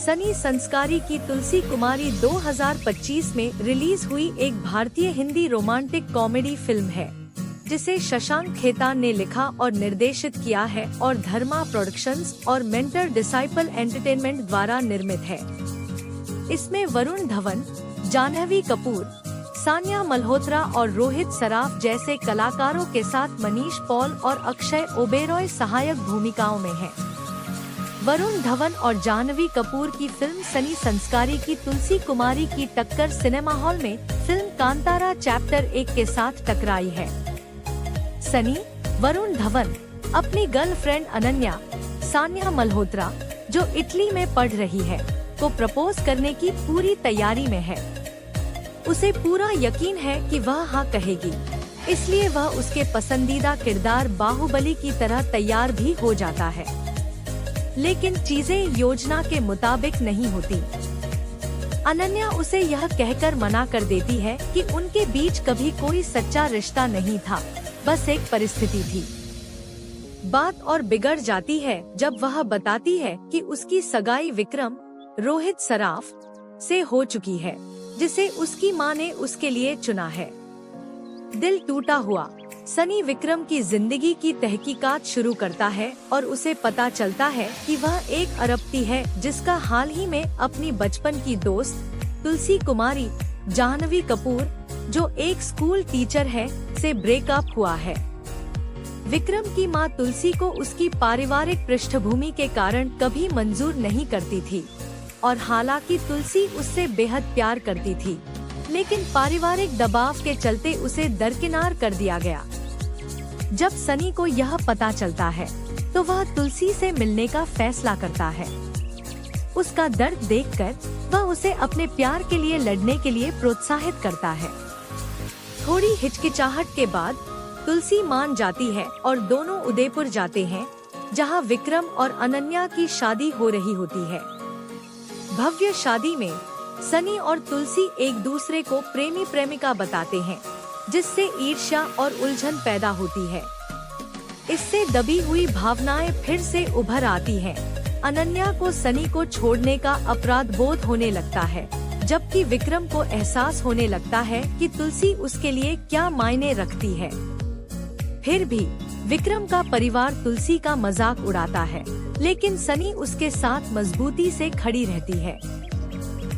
सनी संस्कारी की तुलसी कुमारी 2025 में रिलीज हुई एक भारतीय हिंदी रोमांटिक कॉमेडी फिल्म है, जिसे शशांक खेतान ने लिखा और निर्देशित किया है और धर्मा प्रोडक्शंस और मेंटर डिसाइपल एंटरटेनमेंट द्वारा निर्मित है। इसमें वरुण धवन, जाह्नवी कपूर, सानिया मल्होत्रा और रोहित सराफ जैसे कलाकारों के साथ मनीष पॉल और अक्षय ओबेरॉय सहायक भूमिकाओं में हैं। वरुण धवन और जाह्नवी कपूर की फिल्म सनी संस्कारी की तुलसी कुमारी की टक्कर सिनेमा हॉल में फिल्म कांतारा चैप्टर 1 के साथ टकराई है। सनी, वरुण धवन अपनी गर्लफ्रेंड अनन्या, सानिया मल्होत्रा जो इटली में पढ़ रही है, को प्रपोज करने की पूरी तैयारी में है। उसे पूरा यकीन है कि वह हाँ कहेगी, इसलिए वह उसके पसंदीदा किरदार बाहुबली की तरह तैयार भी हो जाता है। लेकिन चीजें योजना के मुताबिक नहीं होती। अनन्या उसे यह कहकर मना कर देती है कि उनके बीच कभी कोई सच्चा रिश्ता नहीं था, बस एक परिस्थिति थी। बात और बिगड़ जाती है जब वह बताती है कि उसकी सगाई विक्रम, रोहित सराफ से हो चुकी है, जिसे उसकी मां ने उसके लिए चुना है। दिल टूटा हुआ सनी विक्रम की जिंदगी की तहकीकात शुरू करता है और उसे पता चलता है कि वह एक अरबती है जिसका हाल ही में अपनी बचपन की दोस्त तुलसी कुमारी, जाह्नवी कपूर जो एक स्कूल टीचर है, से ब्रेकअप हुआ है। विक्रम की मां तुलसी को उसकी पारिवारिक पृष्ठभूमि के कारण कभी मंजूर नहीं करती थी और हालांकि तुलसी उससे बेहद प्यार करती थी, लेकिन पारिवारिक दबाव के चलते उसे दरकिनार कर दिया गया। जब सनी को यह पता चलता है तो वह तुलसी से मिलने का फैसला करता है। उसका दर्द देखकर वह उसे अपने प्यार के लिए लड़ने के लिए प्रोत्साहित करता है। थोड़ी हिचकिचाहट के बाद तुलसी मान जाती है और दोनों उदयपुर जाते हैं, जहां विक्रम और अनन्या की शादी हो रही होती है। भव्य शादी में सनी और तुलसी एक दूसरे को प्रेमी प्रेमिका बताते हैं, जिससे ईर्ष्या और उलझन पैदा होती है। इससे दबी हुई भावनाएं फिर से उभर आती हैं। अनन्या को सनी को छोड़ने का अपराध बोध होने लगता है, जबकि विक्रम को एहसास होने लगता है कि तुलसी उसके लिए क्या मायने रखती है। फिर भी विक्रम का परिवार तुलसी का मजाक उड़ाता है, लेकिन सनी उसके साथ मजबूती से खड़ी रहती है।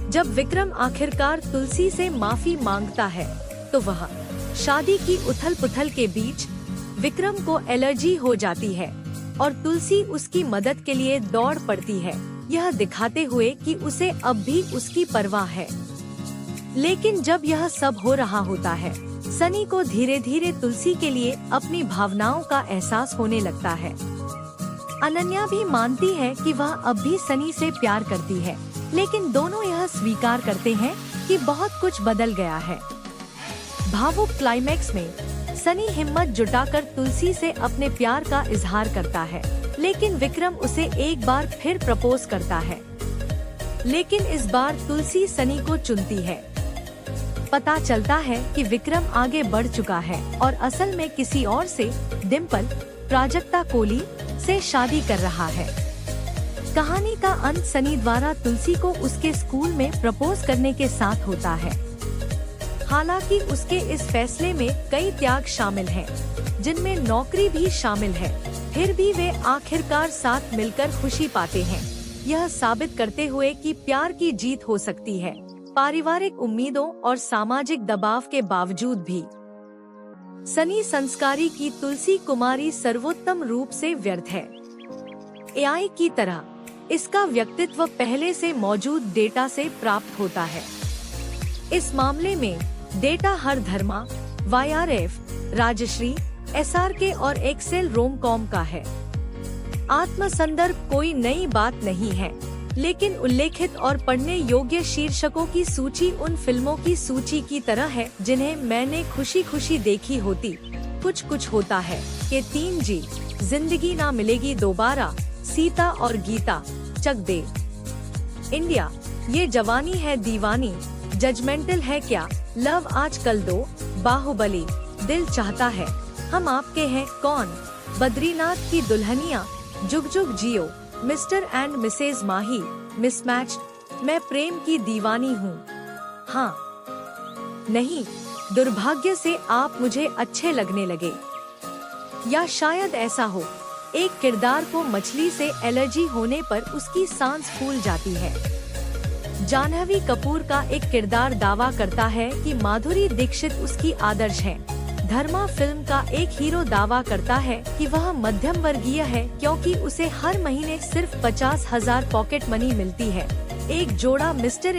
जब विक्रम आखिरकार तुलसी से माफी मांगता है, तो वह शादी की उथल-पुथल के बीच विक्रम को एलर्जी हो जाती है और तुलसी उसकी मदद के लिए दौड़ पड़ती है, यह दिखाते हुए कि उसे अब भी उसकी परवाह है। लेकिन जब यह सब हो रहा होता है, सनी को धीरे धीरे तुलसी के लिए अपनी भावनाओं का एहसास होने लगता है। अनन्या भी मानती है कि वह अब भी सनी से प्यार करती है, लेकिन दोनों यह स्वीकार करते हैं कि बहुत कुछ बदल गया है। भावुक क्लाइमैक्स में सनी हिम्मत जुटाकर तुलसी से अपने प्यार का इजहार करता है, लेकिन विक्रम उसे एक बार फिर प्रपोज करता है। लेकिन इस बार तुलसी सनी को चुनती है। पता चलता है कि विक्रम आगे बढ़ चुका है और असल में किसी और से, डिम्पल, प्राजक्ता कोली से शादी कर रहा है। कहानी का अंत सनी द्वारा तुलसी को उसके स्कूल में प्रपोज करने के साथ होता है। हालांकि उसके इस फैसले में कई त्याग शामिल हैं, जिनमें नौकरी भी शामिल है। फिर भी वे आखिरकार साथ मिलकर खुशी पाते हैं, यह साबित करते हुए कि प्यार की जीत हो सकती है, पारिवारिक उम्मीदों और सामाजिक दबाव के बावजूद भी। सनी संस्कारी की तुलसी कुमारी सर्वोत्तम रूप से व्यर्थ है। एआई की तरह इसका व्यक्तित्व पहले से मौजूद डेटा से प्राप्त होता है। इस मामले में डेटा हर धर्मा, YRF, राजश्री, SRK और एक्सेल रोमकॉम का है। आत्मसंदर्भ कोई नई बात नहीं है, लेकिन उल्लेखित और पढ़ने योग्य शीर्षकों की सूची उन फिल्मों की सूची की तरह है जिन्हें मैंने खुशी खुशी देखी होती। कुछ कुछ होता है कि 3G, जिंदगी ना मिलेगी दोबारा, सीता और गीता, चक दे, इंडिया, ये जवानी है दीवानी, जजमेंटल है क्या, लव आजकल 2, बाहुबली, दिल चाहता है, हम आपके हैं कौन, बद्रीनाथ की Dulhania, Jug Jug Jeeyo, Mr and Mrs Mahi, Mismatched, Main Prem की दीवानी हूँ। हाँ, नहीं, दुर्भाग्य से आप मुझे अच्छे लगने लगे। या शायद ऐसा हो, एक किरदार को मछली से एलर्जी होने पर उसकी सांस फूल जाती है। जाह्नवी कपूर का एक किरदार दावा करता है कि माधुरी दीक्षित उसकी आदर्श है। धर्मा फिल्म का एक हीरो दावा करता है कि वह मध्यम वर्गीय है क्योंकि उसे हर महीने सिर्फ 50,000 पॉकेट मनी मिलती है। एक जोड़ा मिस्टर